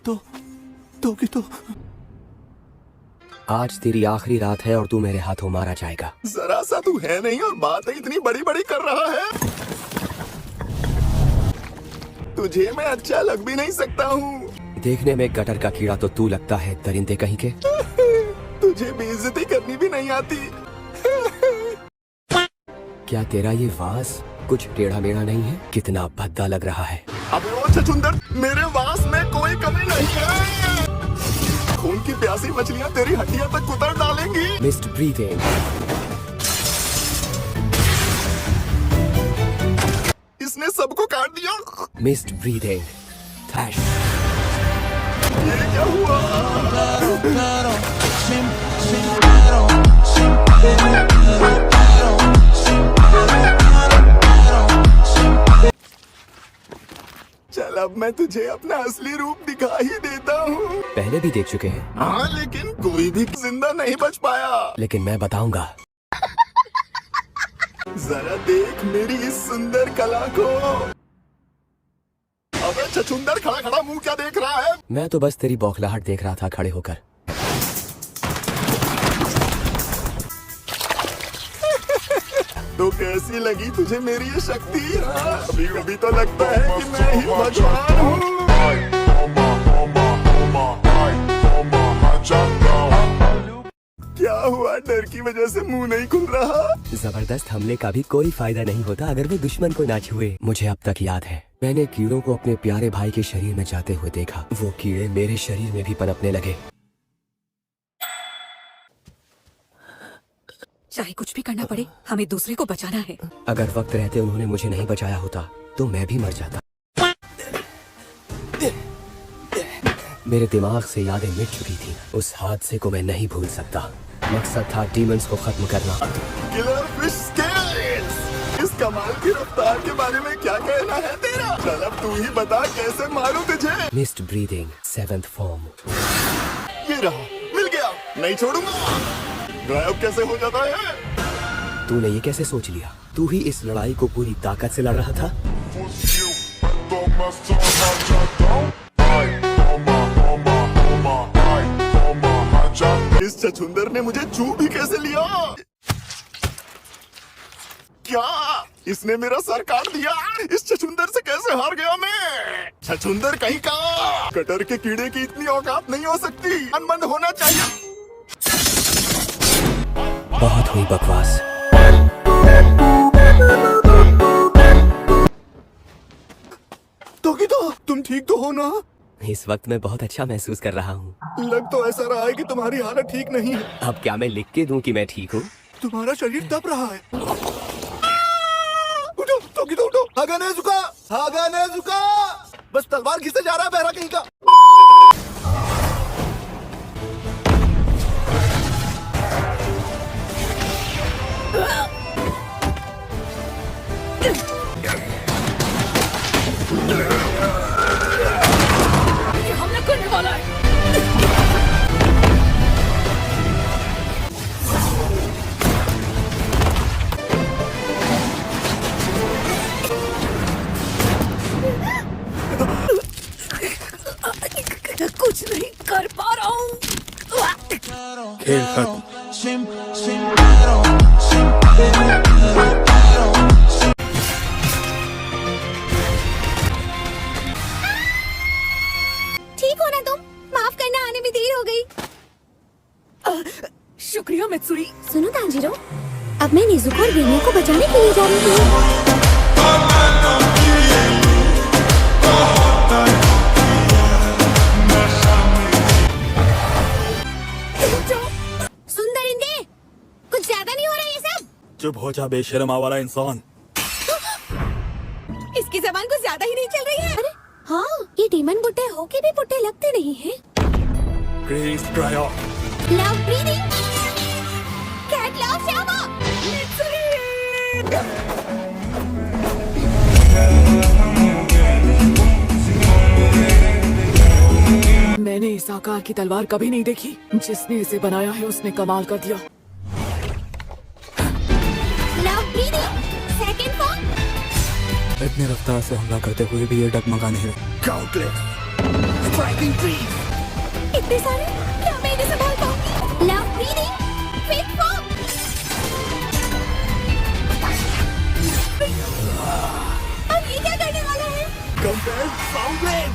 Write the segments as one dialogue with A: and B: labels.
A: तो
B: आज तेरी आखिरी रात है और तू मेरे हाथों मारा जाएगा।
A: जरा सा तू है नहीं और बातें इतनी बड़ी बड़ी कर रहा है। तुझे मैं अच्छा लग भी नहीं सकता हूँ।
B: देखने में गटर का कीड़ा तो तू लगता है, दरिंदे कहीं के।
A: तुझे बेइज्जती करनी भी नहीं आती।
B: क्या तेरा ये वास कुछ टेढ़ा मेढ़ा नहीं है? कितना भद्दा लग रहा है।
A: अबे ओ छछूंदर, मेरे वास में कोई कमी नहीं है। खून की प्यासी मछलियाँ तेरी हड्डियाँ तक कुतर डालेंगी।
B: Missed breathing.
A: इसने सबको काट दिया।
B: Missed breathing. थैश।
A: ये क्या हुआ? चल अब मैं तुझे अपना असली रूप दिखा ही देता हूँ।
B: पहले भी देख चुके हैं।
A: हाँ, लेकिन कोई भी जिंदा नहीं बच पाया।
B: लेकिन मैं बताऊंगा।
A: जरा देख मेरी इस सुंदर कला को। अबे छछूंदर, खड़ा खड़ा मुंह क्या देख रहा है?
B: मैं तो बस तेरी बौखलाहट देख रहा था खड़े होकर।
A: तो कैसी लगी तुझे मेरी ये शक्ति? अभी अभी तो लगता है कि मैं ही भगवान हूँ। क्या हुआ? डर की वजह से मुंह नहीं खुल रहा?
B: जबरदस्त हमले का भी कोई फायदा नहीं होता अगर वो दुश्मन को ना छुए। मुझे अब तक याद है, मैंने कीड़ों को अपने प्यारे भाई के शरीर में जाते हुए देखा। वो कीड़े मेरे शरीर में भी पनपने लगे।
C: चाहे कुछ भी करना पड़े, हमें दूसरे को बचाना है।
B: अगर वक्त रहते उन्होंने मुझे नहीं बचाया होता तो मैं भी मर जाता। मेरे दिमाग से यादें मिट चुकी थी। उस हादसे को मैं नहीं भूल सकता। मकसद था डीमंस को खत्म करना।
A: Killer fish scales. इस कमाल की रफ्तार के बारे में क्या कहना है तेरा? चल अब तू ही बता, कैसे मारूं तुझे?
B: Missed breathing, 7th form.
A: ये रहा, मिल गया। नहीं छोड़ूंगा। गायब कैसे हो जाता है?
B: तूने ये कैसे सोच लिया? तू ही इस लड़ाई को पूरी ताकत से लड़ रहा था। इस छछूंदर ने मुझे छू भी कैसे लिया? क्या इसने मेरा सर काट दिया? इस छछूंदर से कैसे हार गया मैं? छछूंदर कहीं का। कटर के कीड़े की इतनी औकात नहीं हो सकती। अनबंद होना चाहिए। बहुत हुई बकवास।
A: तो तुम ठीक तो हो ना?
B: इस वक्त मैं बहुत अच्छा महसूस कर रहा हूँ।
A: लग तो ऐसा रहा है कि तुम्हारी हालत ठीक नहीं है।
B: अब क्या मैं लिख के दूं कि मैं ठीक हूँ?
A: तुम्हारा शरीर दब रहा है। उठो, तो उठो। हागा ने झुका। बस तलवार घिसे जा रहा है बहरा कहीं का।
C: ये हमला करने वाला है। कुछ नहीं कर पा रहा हूँ।
A: खेल खत्म।
D: ठीक हो ना तुम? माफ करना, आने में देर हो गई।
C: शुक्रिया मित्सुरी।
D: सुनो तांजीरो, अब मैं नेजुको और गेनिया को बचाने के लिए जा रही हूँ। सुंदरिंदे, कुछ ज्यादा नहीं हो रहा ये सब?
A: चुप हो जा बेशर्म आवारा इंसान।
D: इसकी जबान कुछ ज्यादा ही नहीं चल रही है। अरे हाँ, ये डीमन बुड्ढे होके भी बुड्ढे लगते नहीं हैं।
A: Please try off.
D: Love breathing, cat love शामा।
C: मैंने इस आकार की तलवार कभी नहीं देखी। जिसने इसे बनाया है उसने कमाल कर दिया।
D: Love breathing, second form.
E: इतनी रफ्तार से हमला करते हुए भी ये डगमगा नहीं रहे।
B: Countless striking trees.
D: इतने सारे, क्या मैं इन्हें संभाल पाऊंगी? Love breathing, fake form. अब ये क्या करने वाला है?
B: Compare soundless.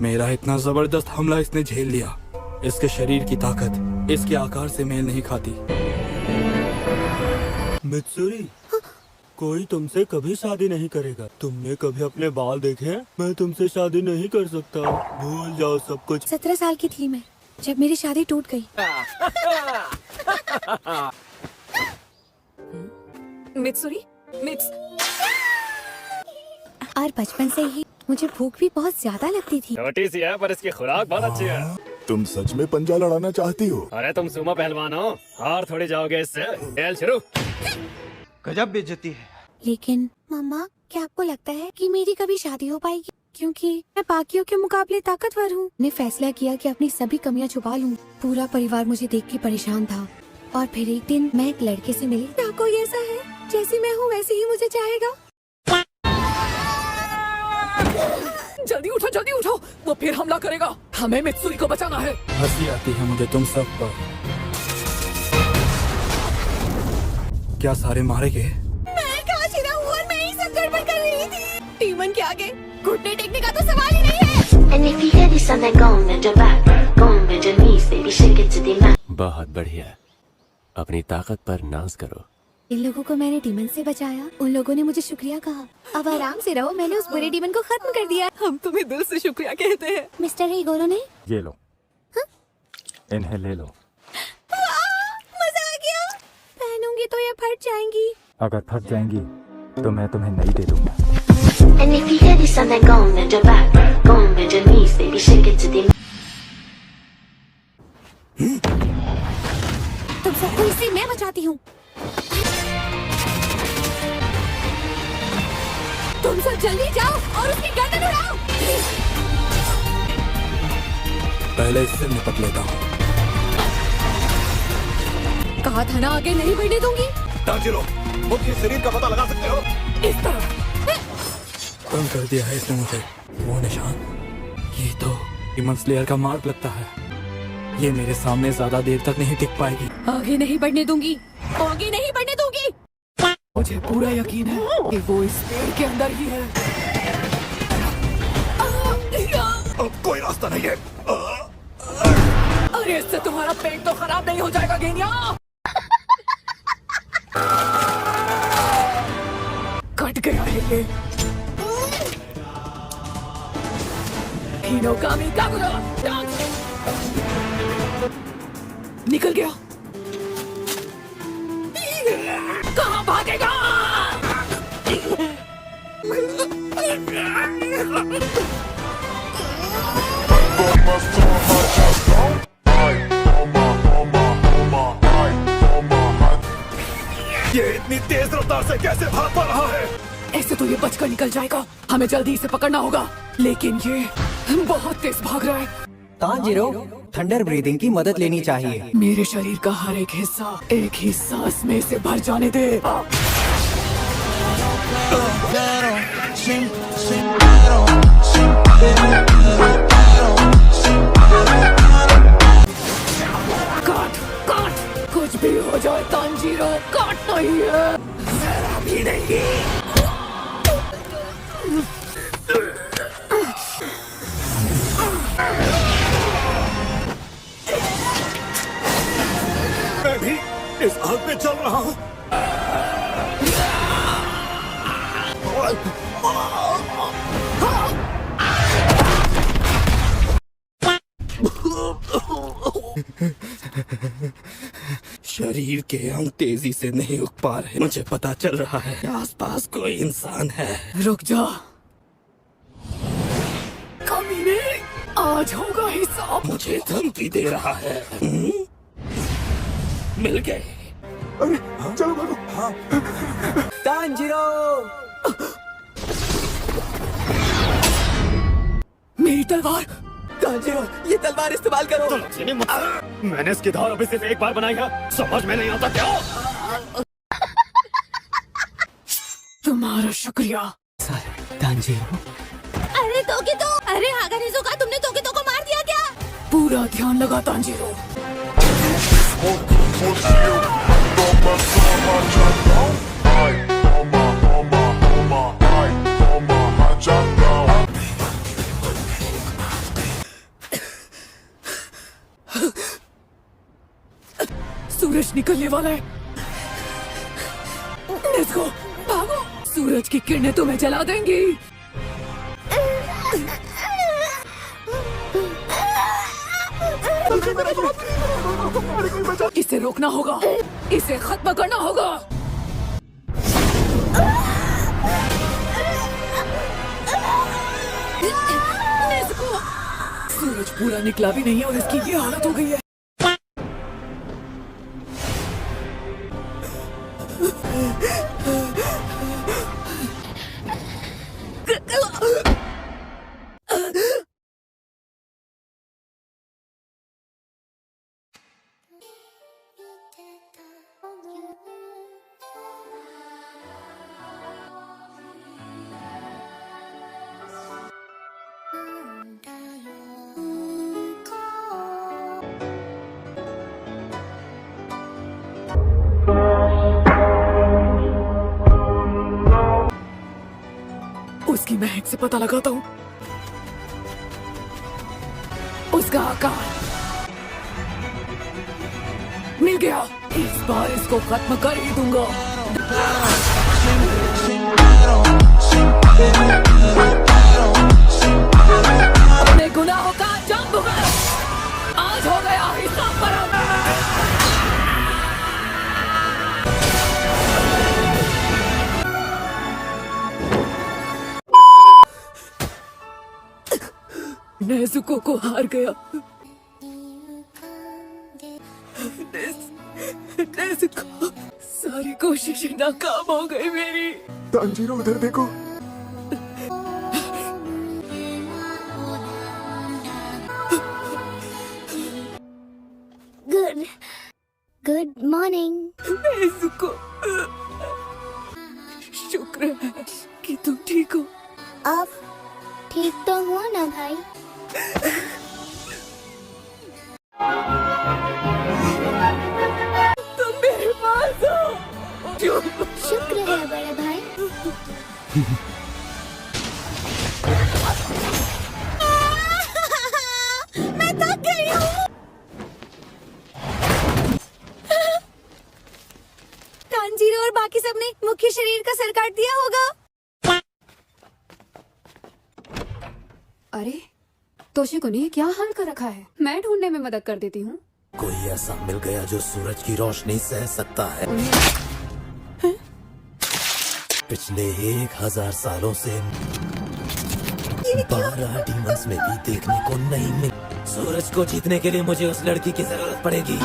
E: मेरा इतना जबरदस्त हमला इसने झेल लिया। इसके शरीर की ताकत इसके आकार से मेल नहीं खाती। मित्सुरी, कोई तुमसे कभी शादी नहीं करेगा। तुमने कभी अपने बाल देखे हैं? मैं तुमसे शादी नहीं कर सकता। भूल जाओ सब कुछ।
D: 17 साल की थी मैं जब मेरी शादी टूट गई।
C: मित्सुरी,
D: और बचपन से ही मुझे भूख भी बहुत ज्यादा लगती थी।
F: छोटी सी है पर इसकी खुराक बहुत अच्छी है।
B: तुम सच में पंजा लड़ाना चाहती हो?
F: अरे तुम सुमो पहलवान हो, हार थोड़ी जाओगे इससे। खेल शुरू।
G: गजब बेइज्जती है।
D: लेकिन मम्मा, क्या आपको लगता है कि मेरी कभी शादी हो पाएगी? क्योंकि मैं बाकियों के मुकाबले ताकतवर हूँ। मैंने फैसला किया कि अपनी सभी कमियां छुपा लूं। पूरा परिवार मुझे देख के परेशान था। और फिर एक दिन मैं एक लड़के से मिली। क्या कोई ऐसा है जैसी मैं हूँ वैसे ही मुझे चाहेगा?
C: जल्दी उठो, वो फिर हमला करेगा। हमें मित्सुरी को बचाना है।
E: हंसी आती है मुझे तुम सब पर। क्या सारे मारे गए?
D: मैं काशिरा हूँ और मैं ही सब गड़बड़ कर रही थी। टीमन के आगे घुटने टेकने का तो सवाल ही नहीं है।
H: And if you hear this on the gong with your back, gong with your knees, baby shake it to the mat.
I: बहुत बढ़िया, अपनी ताकत पर नाज करो।
D: इन लोगों को मैंने डीमन से बचाया। उन लोगों ने मुझे शुक्रिया कहा। अब आराम से रहो, मैंने उस बुरे डीमन को खत्म कर दिया।
C: हम तुम्हें दिल से शुक्रिया कहते हैं।
D: मिस्टर ईगोरो ने
J: ये लो, इन्हें ले लो।
D: मजा आ गया। पहनूंगी तो ये फट जाएंगी।
J: अगर फट जाएंगी तो मैं तुम्हें नई दे दूंगा।
H: And if you hear this on the gong with your back, gong with your knees, baby shake it to the mat.
D: तुम सबको इससे मैं बचाती हूँ। तुम सब जल्दी जाओ और उसकी गर्दन उड़ाओ।
E: पहले इससे निपट लेता हूँ।
D: कहा था ना आगे नहीं बढ़ने दूंगी।
B: ताजिरो, मुख्य शरीर का पता लगा सकते हो?
C: इस तरफ।
E: कम कर दिया है इसने मुझे। वो निशान, ये तो डीमन स्लेयर का मार्क लगता है। ये मेरे सामने ज्यादा देर तक नहीं टिक पाएगी।
D: आगे नहीं बढ़ने दूंगी, आगे नहीं बढ़ने दूंगी।
C: मुझे पूरा यकीन है कि वो इस पेड़ के अंदर ही है।
B: अब कोई रास्ता नहीं है।
C: अरे इससे तुम्हारा पेट तो खराब नहीं हो जाएगा गेनिया। कट गया है ये। हिनोकामी कागुरा निकल गया। कहाँ भागेगा?
B: ये इतनी तेज रफ्तार से कैसे भाग पा रहा है?
C: ऐसे तो ये बचकर निकल जाएगा। हमें जल्दी इसे पकड़ना होगा। लेकिन ये बहुत तेज भाग रहा है।
G: तांजीरो, थंडर ब्रीदिंग की मदद लेनी चाहिए।
C: मेरे शरीर का हर एक हिस्सा एक ही सांस में से भर जाने दे। काट काट, कुछ भी हो जाए तांजीरो, काटना ही है। मेरा भी नहीं।
B: मैं भी इस आग में चल रहा हूँ।
E: शरीर के अंग तेजी से नहीं उग पा रहे। मुझे पता चल रहा है आसपास कोई इंसान है।
C: रुक जा कमीने, आज होगा हिसाब।
E: मुझे धमकी दे रहा है। मिल गए।
B: अरे चलो भागो। हाँ।
G: तांजीरो,
C: मेरी तलवार।
G: तांजीरो, ये तलवार इस्तेमाल करो।
F: मैंने इसकी धार अभी सिर्फ एक बार बनाई है, समझ में नहीं आता क्या?
C: तुम्हारा शुक्रिया।
G: तांजीरो,
D: अरे तोकी तो, अरे हागानिज़ो का तुमने तोकी तो को मार दिया क्या?
C: पूरा ध्यान लगा तांजीरो। सूरज निकलने वाला है। लेट्स गो, भागो। सूरज की किरणें तुम्हें जला देंगी। इसे रोकना होगा, इसे खत्म करना होगा। सूरज पूरा निकला भी नहीं है और इसकी ये हालत हो गई है। उसकी महक से पता लगाता हूँ उसका आकार। मिल गया, इस बार इसको खत्म कर ही दूंगा। अपने गुनाहों का अंजाम भुगत। आज हो गया हिसाब बराबर। नेज़ुको को हार गया। नेज़ुको, सारी कोशिशें नाकाम हो गई मेरी।
B: तांजीरो उधर देखो।
D: Good morning.
C: नेज़ुको, शुक्र है कि तुम ठीक हो।
D: आप ठीक तो हो ना भाई?
C: तुम मेरे पास हो।
D: शुक्र है बड़े भाई। मैं थक गई हूँ। तांजीरो और बाकी सबने मुख्य शरीर का सर काट दिया होगा।
C: अरे तोशिको ने क्या हाल कर रखा है? मैं ढूंढने में मदद कर देती हूँ।
I: कोई ऐसा मिल गया जो सूरज की रोशनी सह सकता है। पिछले 1000 सालों से 12 डीमंस में भी देखने को नहीं मिल। सूरज को जीतने के लिए मुझे उस लड़की की जरूरत पड़ेगी।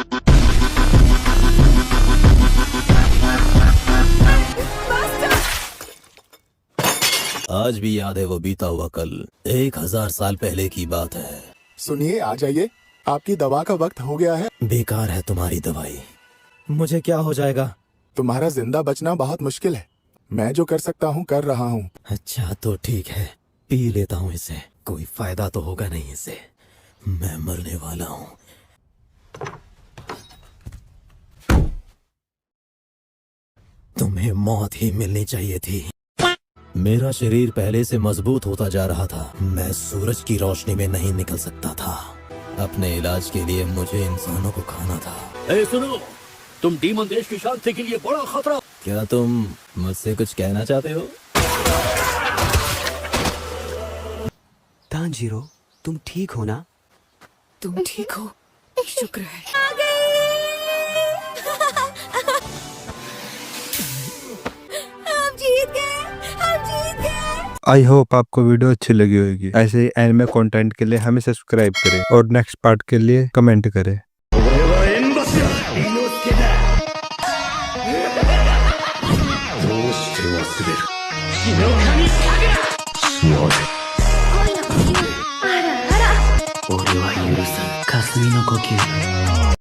I: आज भी याद है वो बीता हुआ कल। 1000 साल पहले की बात है।
B: सुनिए, आ जाइए, आपकी दवा का वक्त हो गया है।
I: बेकार है तुम्हारी दवाई। मुझे क्या हो जाएगा?
B: तुम्हारा जिंदा बचना बहुत मुश्किल है। मैं जो कर सकता हूँ कर रहा हूँ।
I: अच्छा तो ठीक है, पी लेता हूँ इसे। कोई फायदा तो होगा नहीं इससे। मैं मरने वाला हूँ। तुम्हें मौत ही मिलनी चाहिए थी। मेरा शरीर पहले से मजबूत होता जा रहा था। मैं सूरज की रोशनी में नहीं निकल सकता था। अपने इलाज के लिए मुझे इंसानों को खाना था।
F: सुनो, तुम डीमन देश की शांति के लिए बड़ा खतरा।
I: क्या तुम मुझसे कुछ कहना चाहते हो?
G: तांजीरो, तुम ठीक हो ना?
C: तुम ठीक हो? शुक्र है।
D: हम जीत गए, हम जीत गए।
K: आई होप आपको वीडियो अच्छी लगी होगी। ऐसे ही एनिमे कंटेंट के लिए हमें सब्सक्राइब करें और नेक्स्ट पार्ट के लिए कमेंट करें।
A: Shinoka